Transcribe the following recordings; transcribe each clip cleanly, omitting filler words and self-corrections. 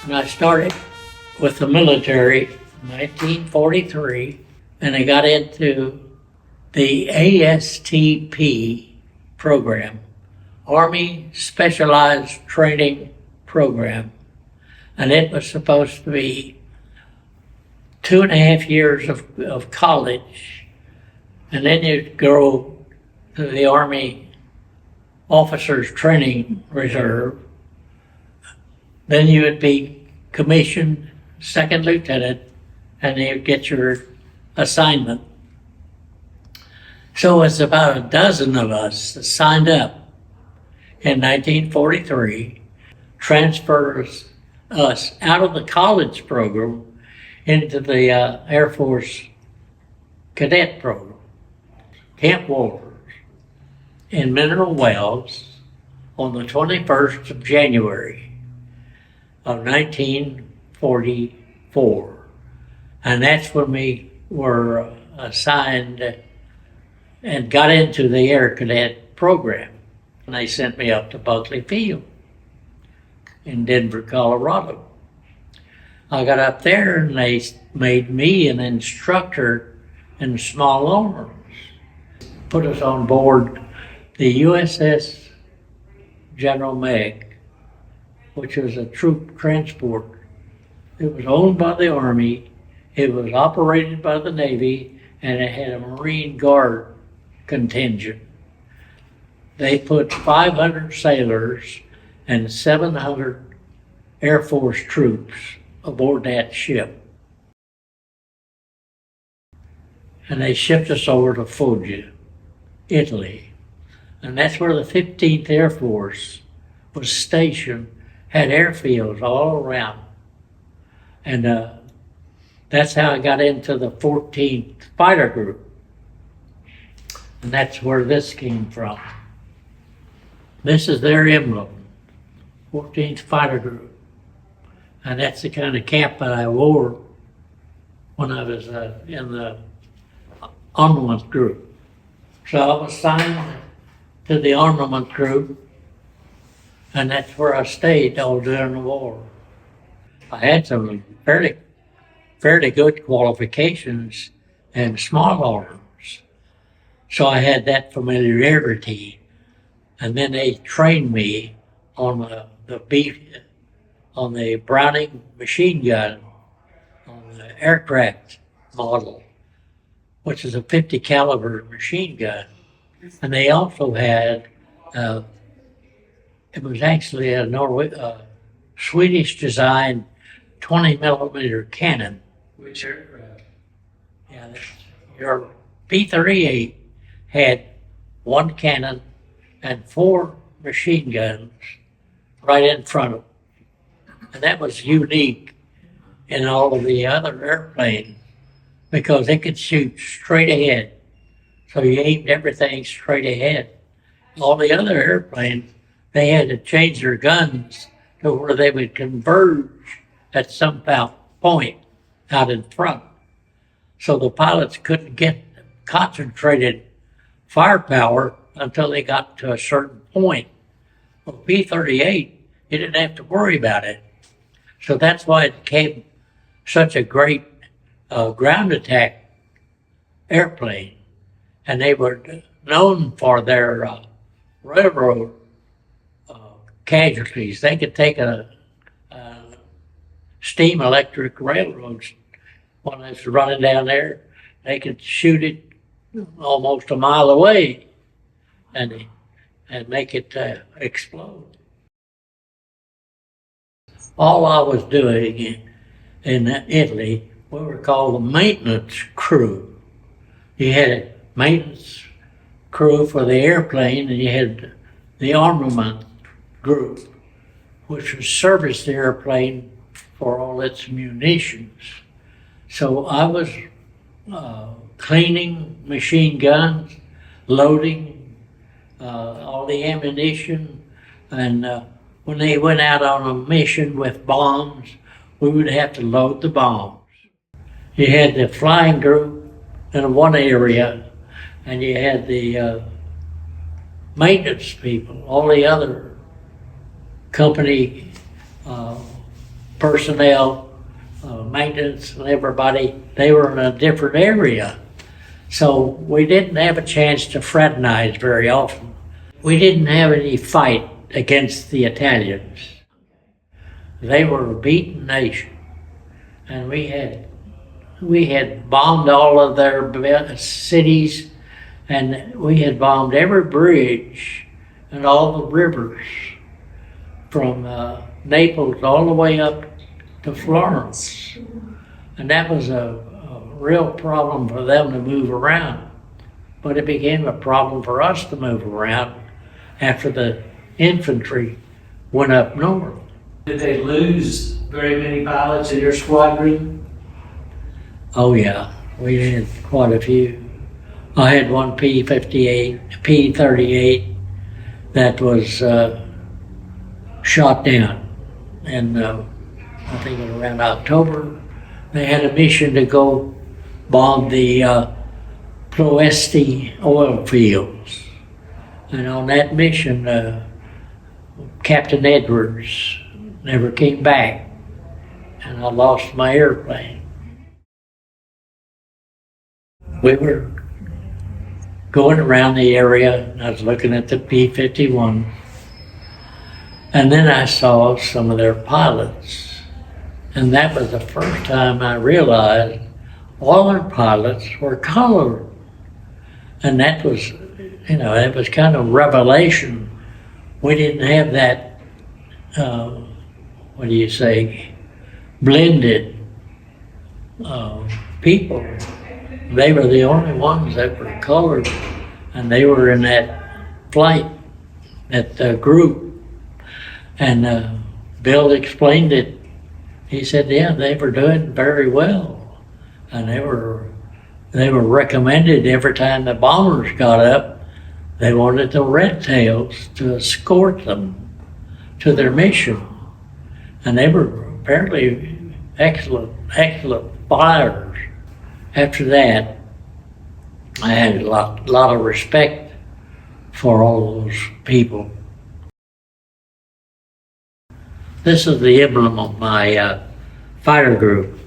And I started with the military in 1943, and I got into the ASTP program, Army Specialized Training Program. And it was supposed to be 2.5 years of college, and then you'd go to the Army Officers Training Reserve. Then you would be commissioned second lieutenant, and you'd get your assignment. So it's about a dozen of us that signed up in 1943, transfers us out of the college program into the Air Force cadet program, Camp Walters, in Mineral Wells on the 21st of January of 1944. And that's when we were assigned and got into the Air Cadet program. And they sent me up to Buckley Field in Denver, Colorado. I got up there and they made me an instructor in small arms. Put us on board the USS General Meg, which was a troop transport. It was owned by the Army, it was operated by the Navy, and it had a Marine Guard contingent. They put 500 sailors and 700 Air Force troops aboard that ship. And they shipped us over to Foggia, Italy. And that's where the 15th Air Force was stationed, had airfields all around. And that's how I got into the 14th Fighter Group. And that's where this came from. This is their emblem, 14th Fighter Group. And that's the kind of cap that I wore when I was in the armament group. So I was signed to the armament group, and that's where I stayed all during the war. I had some fairly good qualifications in small arms, so I had that familiarity. And then they trained me on the Browning machine gun, on the aircraft model, which is a 50 caliber machine gun. And they also had, it was actually a Swedish designed 20 millimeter cannon, which your P-38 had one cannon and 4 machine guns right in front of it. And that was unique in all of the other airplanes because it could shoot straight ahead. So you aimed everything straight ahead. All the other airplanes, they had to change their guns to where they would converge at some point out in front. So the pilots couldn't get concentrated firepower until they got to a certain point. Well, P-38, you didn't have to worry about it. So that's why it became such a great ground attack airplane. And they were known for their railroad casualties. They could take a steam electric railroads when it was running down there. They could shoot it almost a mile away and make it explode. All I was doing in Italy, we were called the maintenance crew. You had a maintenance crew for the airplane, and you had the armament group, which would service the airplane for all its munitions. So I was cleaning machine guns, loading all the ammunition, and when they went out on a mission with bombs, we would have to load the bombs. You had the flying group in one area, and you had the maintenance people, all the other company personnel, maintenance and everybody, they were in a different area. So we didn't have a chance to fraternize very often. We didn't have any fight against the Italians. They were a beaten nation, and we had bombed all of their cities, and we had bombed every bridge and all the rivers from Naples all the way up to Florence. And that was a real problem for them to move around. But it became a problem for us to move around after the infantry went up north. Did they lose very many pilots in your squadron? Oh yeah, we had quite a few. I had one P-38 that was shot down, and I think it was around October. They had a mission to go bomb the Ploesti oil fields, and on that mission, Captain Edwards never came back, and I lost my airplane. We were going around the area, and I was looking at the P-51, and then I saw some of their pilots, and that was the first time I realized all their pilots were colored. And that was, it was kind of revelation. We didn't have that, blended people. They were the only ones that were colored, and they were in that flight, that group. And Bill explained it. He said, yeah, they were doing very well. And they were recommended every time the bombers got up, they wanted the Red Tails to escort them to their mission. And they were apparently excellent flyers. After that, I had a lot of respect for all those people. This is the emblem of my fighter group.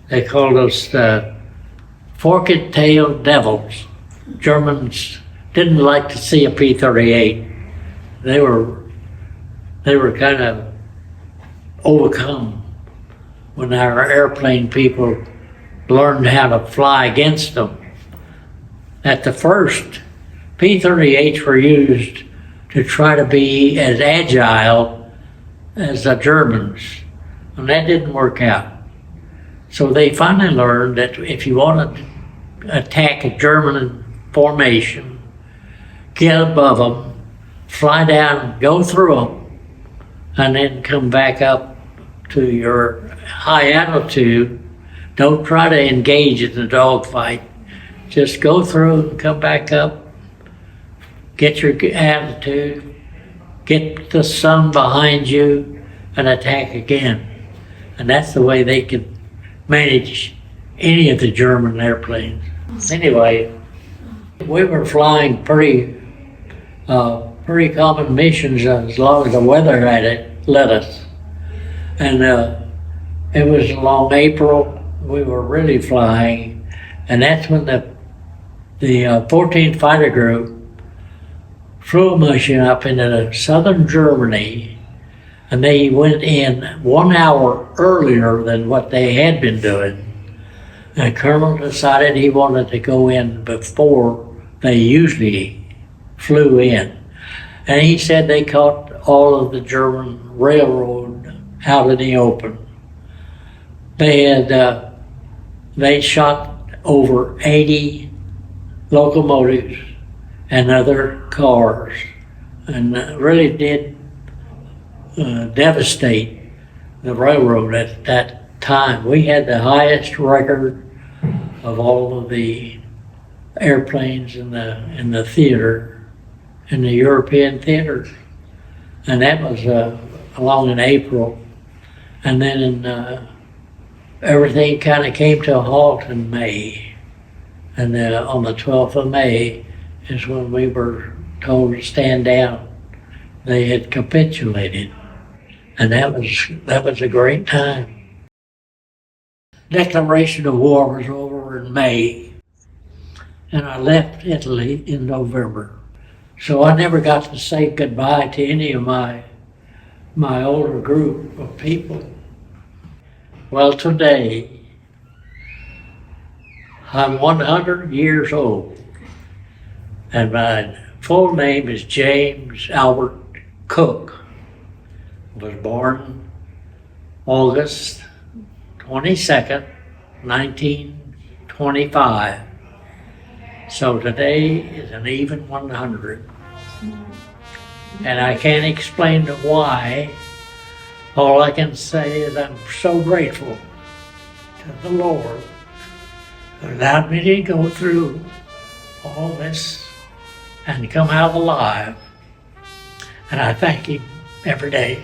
They called us forked-tailed devils. Germans didn't like to see a P-38. They were kind of overcome when our airplane people learned how to fly against them. At the first, P-38s were used to try to be as agile as the Germans, and that didn't work out. So they finally learned that if you want to attack a German formation, get above them, fly down, go through them, and then come back up to your high altitude. Don't try to engage in the dogfight. Just go through and come back up, get your altitude, get the sun behind you, and attack again. And that's the way they could manage any of the German airplanes. Anyway, we were flying pretty common missions as long as the weather let us. And it was along April, we were really flying, and that's when the 14th Fighter Group flew a mission up into southern Germany, and they went in 1 hour earlier than what they had been doing. The colonel decided he wanted to go in before they usually flew in. And he said they caught all of the German railroad out in the open. They shot over 80 locomotives and other cars, and really did devastate the railroad at that time. We had the highest record of all of the airplanes in the theater, in the European theater, and that was along in April. And then everything kind of came to a halt in May, and on the 12th of May is when we were told to stand down. They had capitulated, And that was a great time. Declaration of war was over in May, and I left Italy in November. So I never got to say goodbye to any of my older group of people. Well, today, I'm 100 years old, and my full name is James Albert Cooke. Was born August 22nd, 1925. So today is an even 100. And I can't explain the why. All I can say is I'm so grateful to the Lord who allowed me to go through all this and come out alive. And I thank Him every day.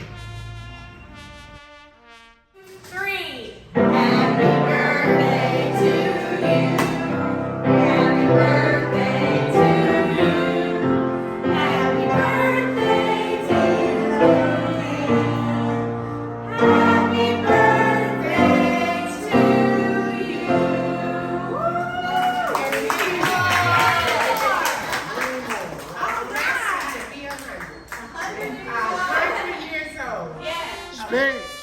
Spin.